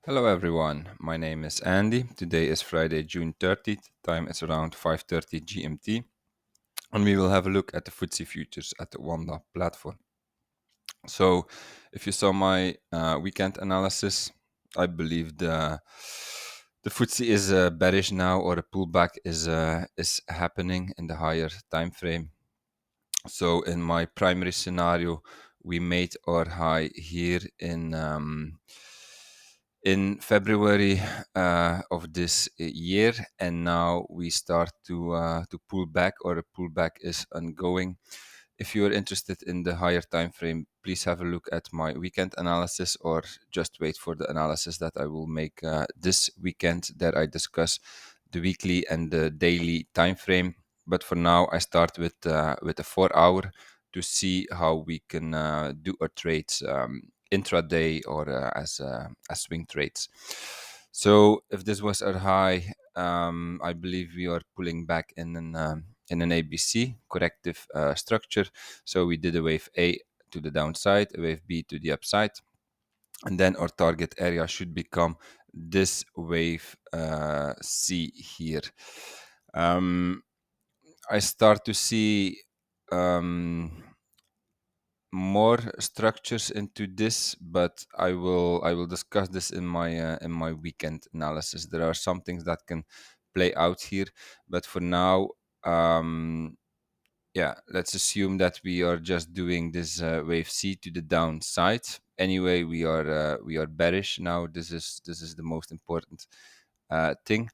Hello everyone, my name is Andy. Today is Friday, June 30th. Time is around 5:30 GMT, and we will have a look at the FTSE futures at the Wanda platform. So, if you saw my weekend analysis, I believe the FTSE is bearish now, or a pullback is happening in the higher time frame. So, in my primary scenario, we made our high here in February of this year, and now we start to pull back, or a pullback is ongoing. If you are interested in the higher time frame, please have a look at my weekend analysis, or just wait for the analysis that I will make this weekend, that I discuss the weekly and the daily time frame. But for now, I start with a 4 hour to see how we can do our trades intraday, or as swing trades. So if this was our high, I believe we are pulling back in an ABC corrective structure. So we did a wave A to the downside, a wave B to the upside, and then our target area should become this wave C here. I start to see more structures into this, but I will discuss this in my weekend analysis. There are some things that can play out here, but for now, yeah, let's assume that we are just doing this wave C to the downside. Anyway, we are bearish now. This is the most important thing.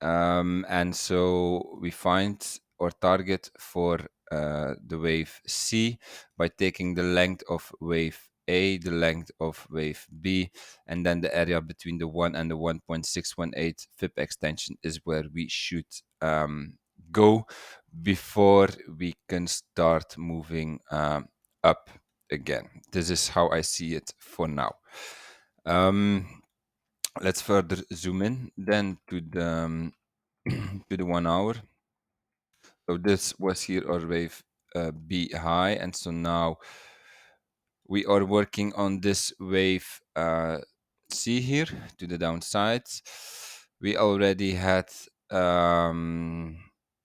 And so we find our target for the wave C by taking the length of wave A, the length of wave B, and then the area between the 1 and the 1.618 FIB extension is where we should go before we can start moving up again. This is how I see it for now. Let's further zoom in then to the to the 1 hour. So this was here our wave B high, and so now we are working on this wave C here to the downside. We already had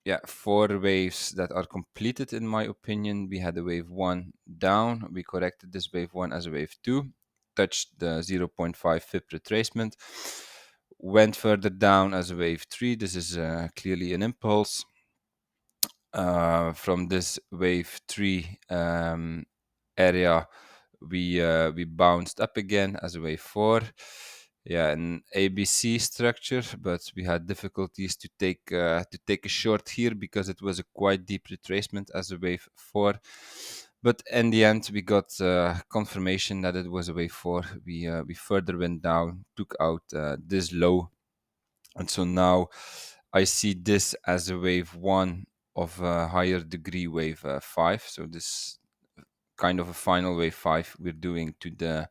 yeah, 4 waves that are completed, in my opinion. We had a wave 1 down, we corrected this wave 1 as a wave 2, touched the 0.5 FIB retracement, went further down as a wave 3. This is clearly an impulse. From this wave 3 area, we bounced up again as a wave 4. Yeah, an ABC structure, but we had difficulties to take a short here because it was a quite deep retracement as a wave 4. But in the end, we got confirmation that it was a wave 4. We further went down, took out this low, and so now I see this as a wave 1 of a higher degree, wave 5. So this kind of a final wave 5 we're doing to the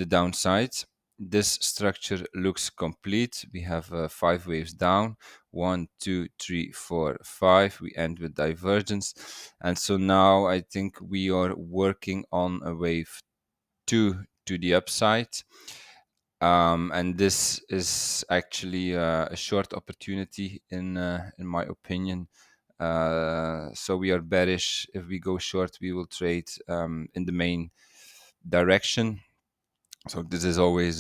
downside. This structure looks complete. We have 5 waves down, 1, 2, 3, 4, 5. We end with divergence, and so now I think we are working on a wave 2 to the upside. And this is actually a short opportunity in my opinion. So we are bearish. If we go short, we will trade in the main direction. So this is always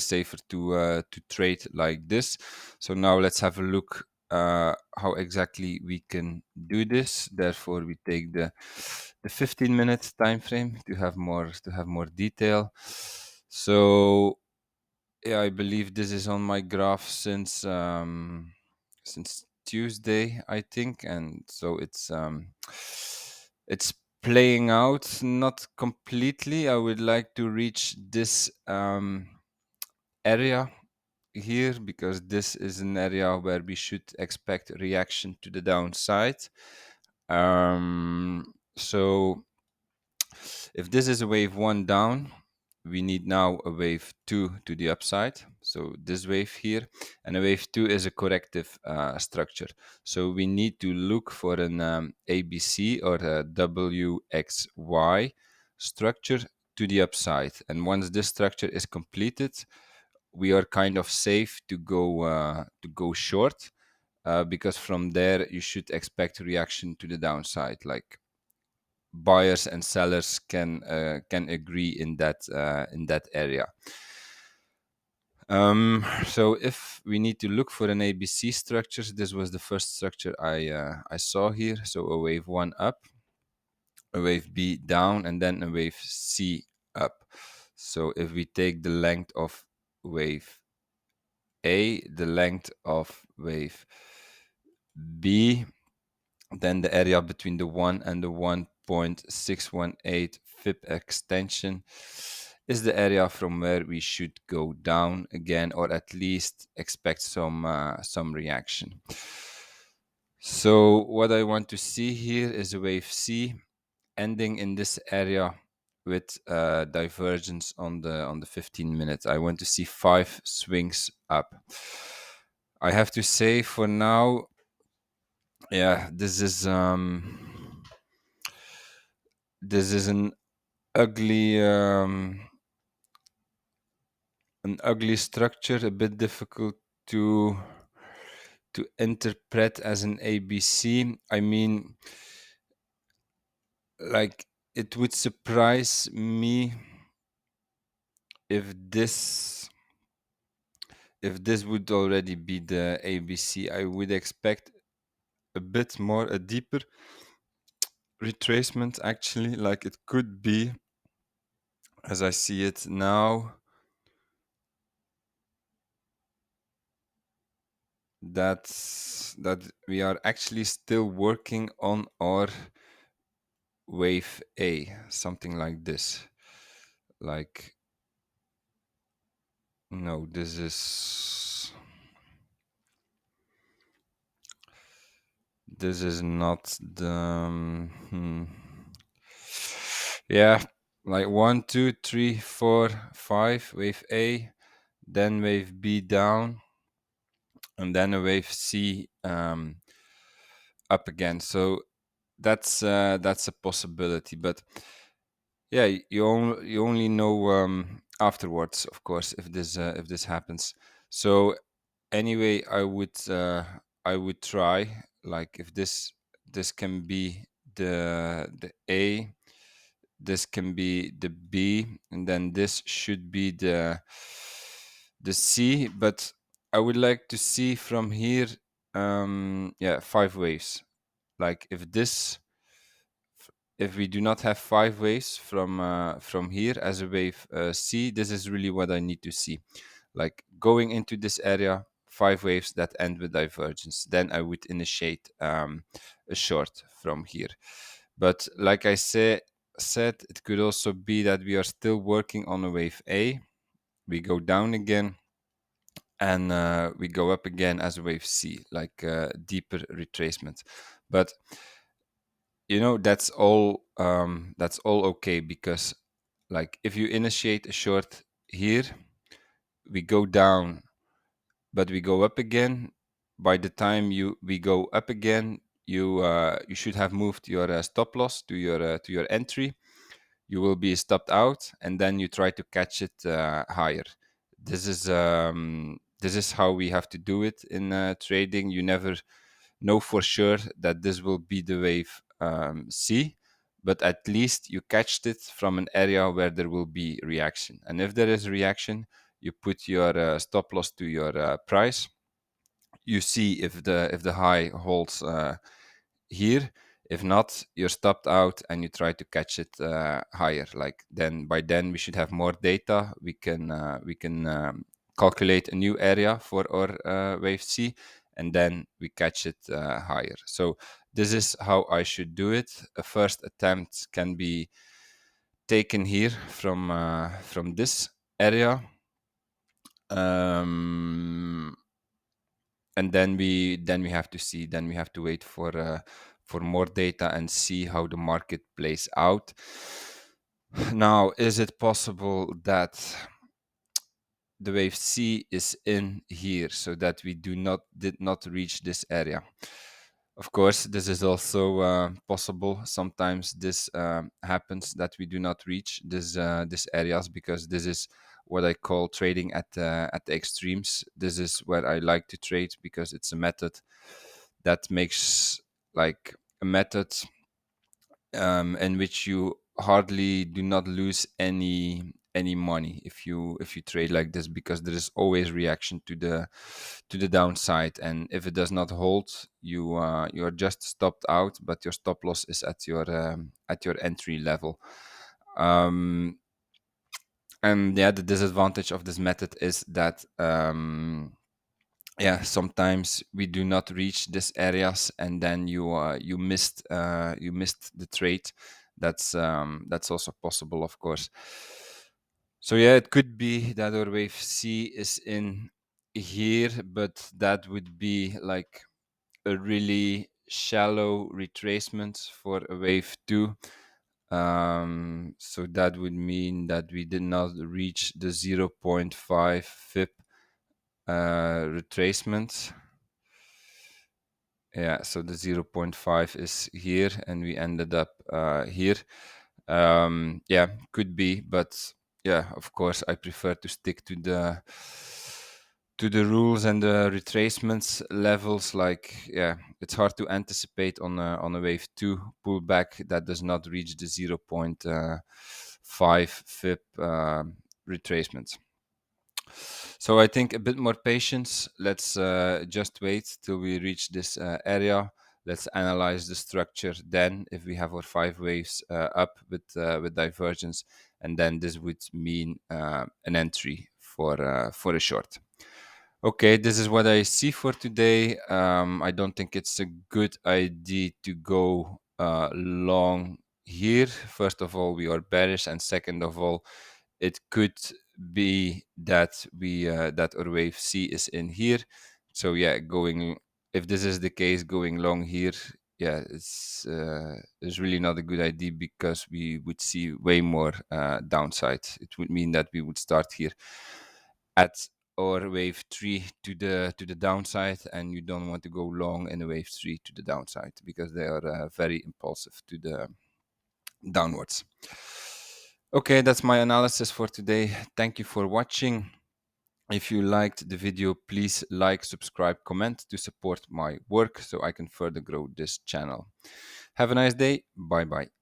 safer to trade like this. So now let's have a look how exactly we can do this. Therefore, we take the 15-minute time frame to have more detail. So yeah, I believe this is on my graph since Tuesday, I think, and so it's playing out, not completely. I would like to reach this area here, because this is an area where we should expect reaction to the downside. So if this is a wave 1 down, we need now a wave 2 to the upside. So this wave here, and a wave 2 is a corrective structure. So we need to look for an ABC or a WXY structure to the upside. And once this structure is completed, we are kind of safe to go short, because from there you should expect reaction to the downside. Like buyers and sellers can agree in that area. So if we need to look for an ABC structure, this was the first structure I saw here. So a wave 1 up, a wave B down, and then a wave C up. So if we take the length of wave A, the length of wave B, then the area between the 1 and the 1.618 FIB extension is the area from where we should go down again, or at least expect some reaction. So what I want to see here is a wave C ending in this area with divergence on the 15 minutes. I want to see 5 swings up. I have to say for now, yeah, this is an ugly structure, a bit difficult to interpret as an ABC. I mean, like, it would surprise me if this would already be the ABC. I would expect a bit more, a deeper retracement actually. Like, it could be, as I see it now, that we are actually still working on our wave A, something like this. Like, no, this is not the yeah, like 1 2 3 4 5 wave A, then wave B down, and then a wave C up again. So that's a possibility, but yeah, you only know afterwards, of course, if this happens. So anyway, I would try, like, if this can be the A, this can be the B, and then this should be the C. But I would like to see from here, 5 waves. Like, if we do not have 5 waves from here as a wave C, this is really what I need to see. Like, going into this area, 5 waves that end with divergence, then I would initiate a short from here. But like I said, it could also be that we are still working on a wave A, we go down again, and we go up again as a wave C, like deeper retracement. But that's all okay, because, like, if you initiate a short here, we go down, but we go up again. By the time we go up again, you should have moved your stop loss to your entry. You will be stopped out, and then you try to catch it higher. This is how we have to do it in trading. You never know for sure that this will be the wave C, but at least you catched it from an area where there will be reaction. And if there is reaction, you put your stop loss to your price. You see if the high holds here. If not, you're stopped out and you try to catch it higher. Like, by then we should have more data. We can calculate a new area for our wave C, and then we catch it higher. So this is how I should do it. A first attempt can be taken here from this area. And then we have to see. Then we have to wait for more data and see how the market plays out. Now, is it possible that the wave C is in here, so that we did not reach this area? Of course, this is also possible. Sometimes this happens that we do not reach this areas, because this is what I call trading at the extremes. This is where I like to trade, because it's a method that makes, like, a method in which you hardly do not lose any money if you trade like this, because there is always reaction to the downside, and if it does not hold, you are just stopped out, but your stop loss is at your entry level. And yeah, the disadvantage of this method is that yeah, sometimes we do not reach these areas, and then you missed the trade. That's also possible, of course. So yeah, it could be that our wave C is in here, but that would be like a really shallow retracement for a wave 2. So that would mean that we did not reach the 0.5 FIP retracement. Yeah, so the 0.5 is here, and we ended up here. Yeah, could be, but yeah, of course, I prefer to stick to the rules and the retracements levels. Like, yeah, it's hard to anticipate on a wave 2 pullback that does not reach the 0.5 FIP retracement. So I think a bit more patience. Let's just wait till we reach this area. Let's analyze the structure. Then, if we have our 5 waves up with divergence, and then this would mean an entry for a short. Okay, this is what I see for today. I don't think it's a good idea to go long here. First of all, we are bearish, and second of all, it could be that that our wave C is in here. So yeah, going, if this is the case, going long here, yeah, it's really not a good idea, because we would see way more downside. It would mean that we would start here at or wave 3 to the downside, and you don't want to go long in a wave 3 to the downside, because they are very impulsive to the downwards. Okay, that's my analysis for today. Thank you for watching. If you liked the video, please like, subscribe, comment to support my work, so I can further grow this channel. Have a nice day. Bye bye.